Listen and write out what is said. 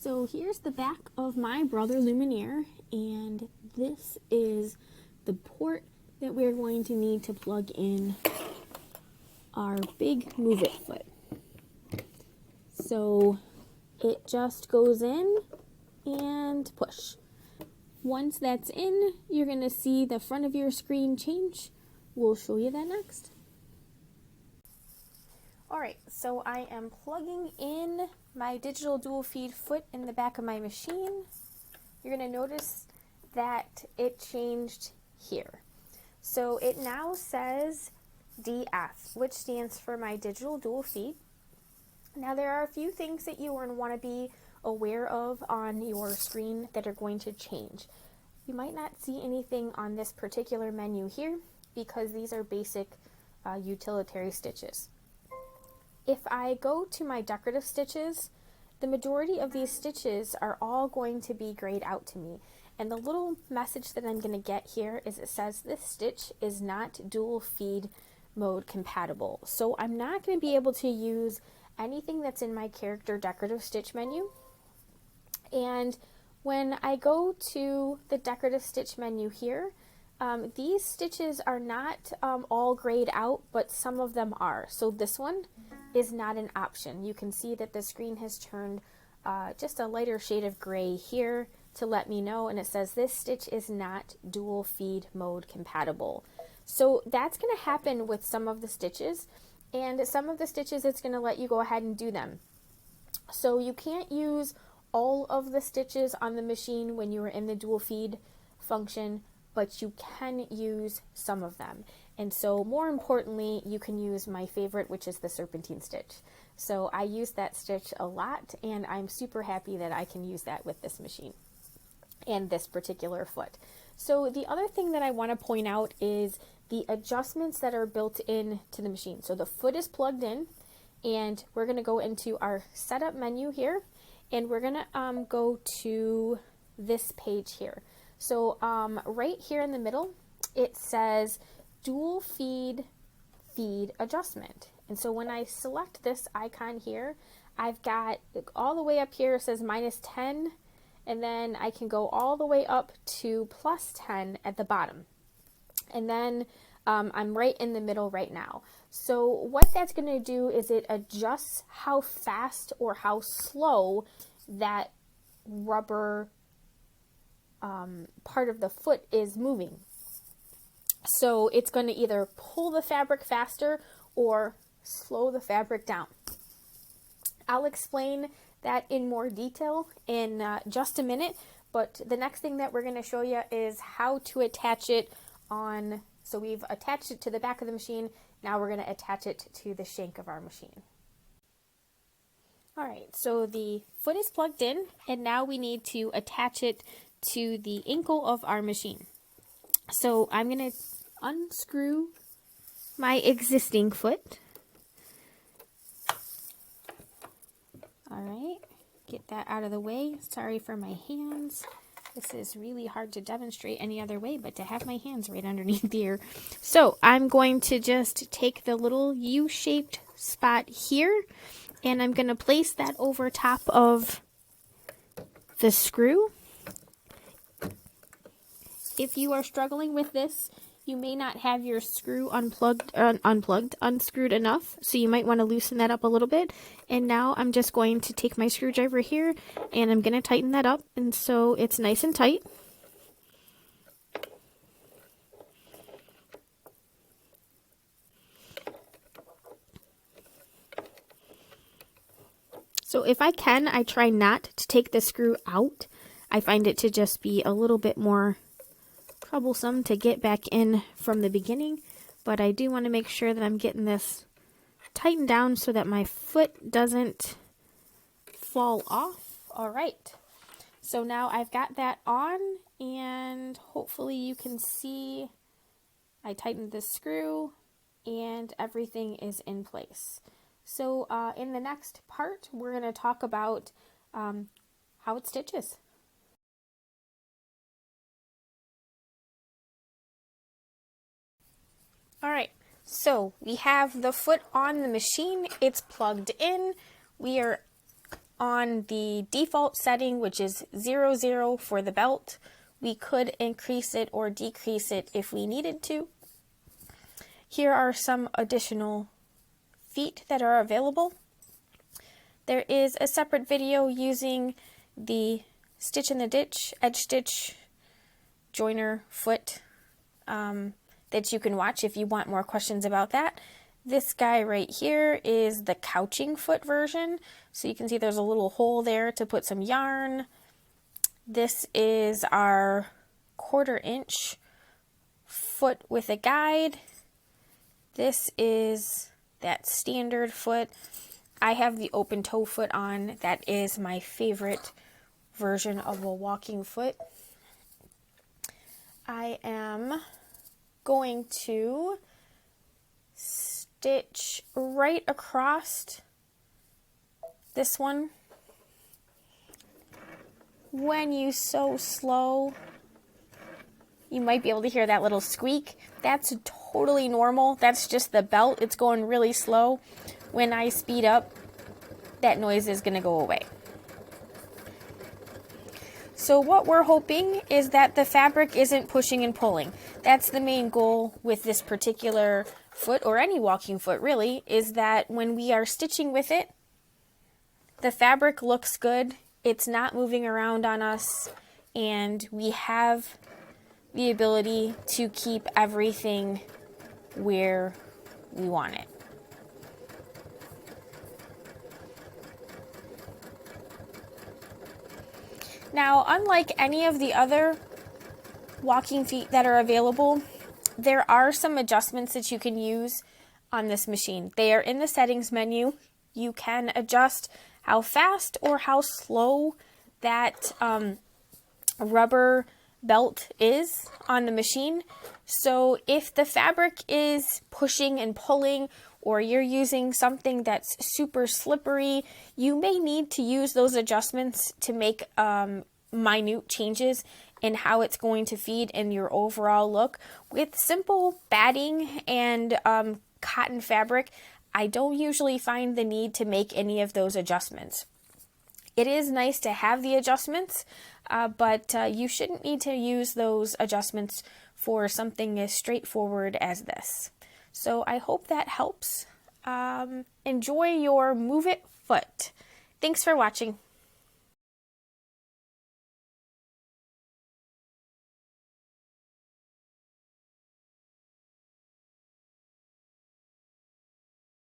So here's the back of my Brother Luminaire, and this is the port that we're going to need to plug in our big Move It foot. So it just goes in and push. Once that's in, you're going to see the front of your screen change. We'll show you that next. Alright, so I am plugging in my digital dual feed foot in the back of my machine. You're going to notice that it changed here. So it now says DF, which stands for my digital dual feed. Now there are a few things that you want to be aware of on your screen that are going to change. You might not see anything on this particular menu here because these are basic utilitarian stitches. If I go to my decorative stitches, the majority of these stitches are all going to be grayed out to me. And the little message that I'm going to get here is it says this stitch is not dual feed mode compatible. So I'm not going to be able to use anything that's in my character decorative stitch menu. And when I go to the decorative stitch menu here, these stitches are not all grayed out, but some of them are. So this one is not an option. You can see that the screen has turned just a lighter shade of gray here to let me know, and it says this stitch is not dual feed mode compatible. So that's going to happen with some of the stitches, and some of the stitches it's going to let you go ahead and do them. So you can't use all of the stitches on the machine when you are in the dual feed function, but you can use some of them. And so more importantly, you can use my favorite, which is the serpentine stitch. So I use that stitch a lot, and I'm super happy that I can use that with this machine and this particular foot. So the other thing that I want to point out is the adjustments that are built in to the machine. So the foot is plugged in, and we're going to go into our setup menu here, and we're going to go to this page here. So right here in the middle, it says dual feed adjustment. And so when I select this icon here, I've got all the way up here, it says -10, and then I can go all the way up to +10 at the bottom. And then I'm right in the middle right now. So what that's going to do is it adjusts how fast or how slow that rubber part of the foot is moving. So it's going to either pull the fabric faster or slow the fabric down. I'll explain that in more detail in just a minute, but the next thing that we're going to show you is how to attach it on. So we've attached it to the back of the machine. Now we're going to attach it to the shank of our machine. Alright, so the foot is plugged in, and now we need to attach it to the ankle of our machine. So I'm going to unscrew my existing foot. Alright, get that out of the way. Sorry for my hands. This is really hard to demonstrate any other way but to have my hands right underneath here. So I'm going to just take the little U-shaped spot here, and I'm going to place that over top of the screw. If you are struggling with this, you may not have your screw unscrewed enough, so you might want to loosen that up a little bit. And now I'm just going to take my screwdriver here, and I'm going to tighten that up, and so it's nice and tight. So if I can, I try not to take the screw out. I find it to just be a little bit more troublesome to get back in from the beginning, but I do want to make sure that I'm getting this tightened down so that my foot doesn't fall off. Alright, so now I've got that on, and hopefully you can see I tightened the screw and everything is in place. So in the next part, we're going to talk about how it stitches. Alright, so we have the foot on the machine. It's plugged in. We are on the default setting, which is 00 for the belt. We could increase it or decrease it if we needed to. Here are some additional feet that are available. There is a separate video using the Stitch in the Ditch, edge stitch, joiner foot that you can watch if you want more questions about that. This guy right here is the couching foot version. So you can see there's a little hole there to put some yarn. This is our 1/4 inch foot with a guide. This is that standard foot. I have the open toe foot on. That is my favorite version of a walking foot. I am going to stitch right across this one. When you sew slow, you might be able to hear that little squeak. That's totally normal. That's just the belt. It's going really slow. When I speed up, that noise is going to go away. So what we're hoping is that the fabric isn't pushing and pulling. That's the main goal with this particular foot, or any walking foot really, is that when we are stitching with it, the fabric looks good, it's not moving around on us, and we have the ability to keep everything where we want it. Now, unlike any of the other walking feet that are available, there are some adjustments that you can use on this machine. They are in the settings menu. You can adjust how fast or how slow that rubber belt is on the machine. So if the fabric is pushing and pulling, or you're using something that's super slippery, you may need to use those adjustments to make minute changes in how it's going to feed in your overall look. With simple batting and cotton fabric, I don't usually find the need to make any of those adjustments. It is nice to have the adjustments, but you shouldn't need to use those adjustments for something as straightforward as this. So I hope that helps. Enjoy your Move It foot. Thanks for watching.